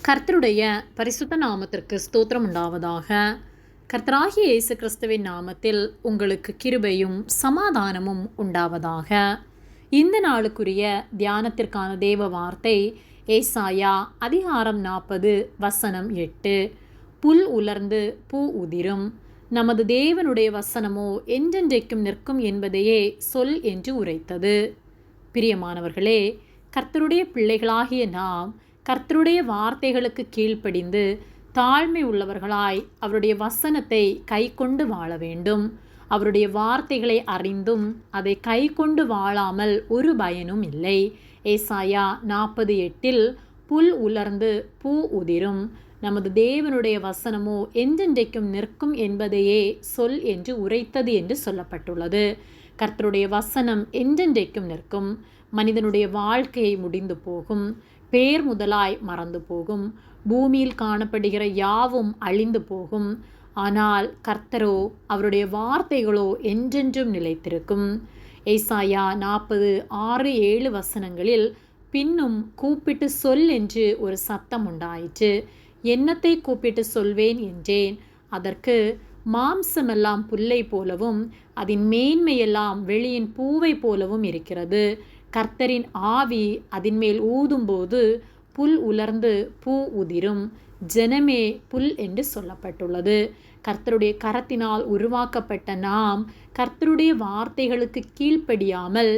கர்த்தருடைய பரிசுத்த நாமத்திற்கு ஸ்தோத்திரம் உண்டாவதாக. கர்த்தராகிய இயேசு கிறிஸ்துவின் நாமத்தில் உங்களுக்கு கிருபையும் சமாதானமும் உண்டாவதாக. இந்த நாளுக்குரிய தியானத்திற்கான தேவ வார்த்தை ஏசாயா அதிகாரம் 40 வசனம் 8. புல் உலர்ந்து பூ உதிரும், நமது தேவனுடைய வசனமோ என்றென்றைக்கும் நிற்கும் என்பதையே சொல் என்று உரைத்தது. பிரியமானவர்களே, கர்த்தருடைய பிள்ளைகளாகிய நாம் கர்த்தருடைய வார்த்தைகளுக்கு கீழ்ப்படிந்து தாழ்மை உள்ளவர்களாய் அவருடைய வசனத்தை கை கொண்டு வாழ வேண்டும். அவருடைய வார்த்தைகளை அறிந்தும் அதை கை கொண்டு வாழாமல் ஒரு பயனும் இல்லை. ஏசாயா 40:8 புல் உலர்ந்து பூ உதிரும், நமது தேவனுடைய வசனமோ என்றென்றைக்கும் நிற்கும் என்பதையே சொல் என்று உரைத்தது என்று சொல்லப்பட்டுள்ளது. கர்த்தருடைய வசனம் என்றென்றைக்கும் நிற்கும். மனிதனுடைய வாழ்க்கையை முடிந்து போகும், பேர் முதலாய் மறந்து போகும், பூமியில் காணப்படுகிற யாவும் அழிந்து போகும். ஆனால் கர்த்தரோ அவருடைய வார்த்தைகளோ என்றென்றும் நிலைத்திருக்கும். ஏசாயா 40:6-7 வசனங்களில் பின்னும் கூப்பிட்டு சொல் என்று ஒரு சத்தம் உண்டாயிற்று. என்னத்தை கூப்பிட்டு சொல்வேன் என்றேன். அதற்கு மாம்சமெல்லாம் புல்லை போலவும் அதன் மேன்மையெல்லாம் வெளியின் பூவை போலவும் இருக்கிறது. கர்த்தரின் ஆவி அதன் மேல் ஊதும்போது புல் உலர்ந்து பூ உதிரும். ஜனமே புல் என்று சொல்லப்பட்டுள்ளது. கர்த்தருடைய கரத்தினால் உருவாக்கப்பட்ட நாம் கர்த்தருடைய வார்த்தைகளுக்கு கீழ்ப்படியாமல்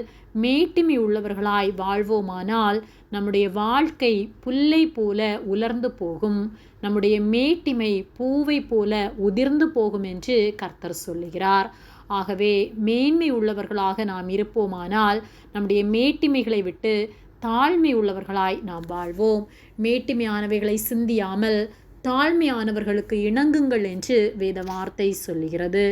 மேட்டிமை உள்ளவர்களாய் வாழ்வோமானால் நம்முடைய வாழ்க்கை புல்லை போல உலர்ந்து போகும், நம்முடைய மேட்டிமை பூவை போல உதிர்ந்து போகும் என்று கர்த்தர் சொல்லுகிறார். ஆகவே மேன்மை உள்ளவர்களாக நாம் இருப்போமானால் நம்முடைய மேட்டிமைகளை விட்டு தாழ்மை உள்ளவர்களாய் நாம் வாழ்வோம். மேட்டிமையானவைகளை சிந்தியாமல் தாழ்மையானவர்களுக்கு இணங்குங்கள் என்று வேத வார்த்தை சொல்லுகிறது.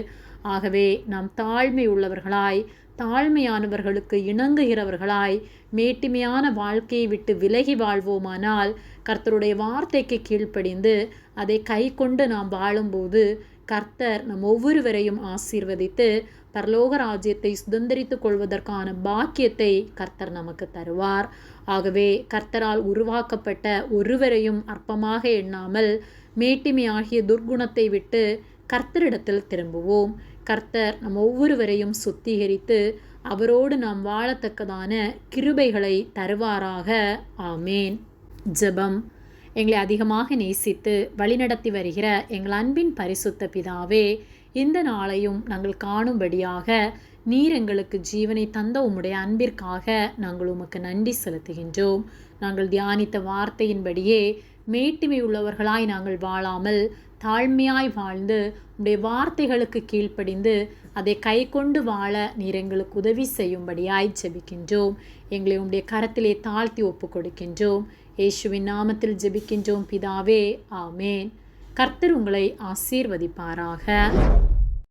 ஆகவே நாம் தாழ்மை உள்ளவர்களாய் தாழ்மையானவர்களுக்கு இணங்குகிறவர்களாய் மேட்டிமையான வாழ்க்கையை விட்டு விலகி வாழ்வோமானால் கர்த்தருடைய வார்த்தைக்கு கீழ்ப்படிந்து அதை கை கொண்டு நாம் வாழும்போது கர்த்தர் நம் ஒவ்வொருவரையும் ஆசீர்வதித்து பரலோக ராஜ்யத்தை சுதந்திரித்துக் கொள்வதற்கான பாக்கியத்தை கர்த்தர் நமக்கு தருவார். ஆகவே கர்த்தரால் உருவாக்கப்பட்ட ஒருவரையும் அற்பமாக எண்ணாமல் மேட்டிமையாகிய துர்குணத்தை விட்டு கர்த்தரிடத்தில் திரும்புவோம். கர்த்தர் நம் ஒவ்வொருவரையும் சுத்திகரித்து அவரோடு நாம் வாழத்தக்கதான கிருபைகளை தருவாராக. ஆமேன். ஜெபம். எங்களை அதிகமாக நேசித்து வழிநடத்தி வருகிற எங்கள் அன்பின் பரிசுத்த பிதாவே, இந்த நாளையும் நாங்கள் காணும்படியாக நீர் எங்களுக்கு ஜீவனை தந்த உம்முடைய அன்பிற்காக நாங்கள் உமக்கு நன்றி செலுத்துகின்றோம். நாங்கள் தியானித்த வார்த்தையின்படியே மேட்டிமை உள்ளவர்களாய் நாங்கள் வாழாமல் தாழ்மையாய் வாழ்ந்து உம்முடைய வார்த்தைகளுக்கு கீழ்ப்படிந்து அதை கை கொண்டு வாழ நீர் எங்களுக்கு உதவி செய்யும்படியாய் ஜெபிக்கின்றோம். எங்களை உம்முடைய கரத்திலே தாழ்த்தி ஒப்பு கொடுக்கின்றோம். இயேசுவின் நாமத்தில் ஜெபிக்கின்றோம் பிதாவே. ஆமேன். கர்த்தர் உங்களை ஆசீர்வதிப்பாராக.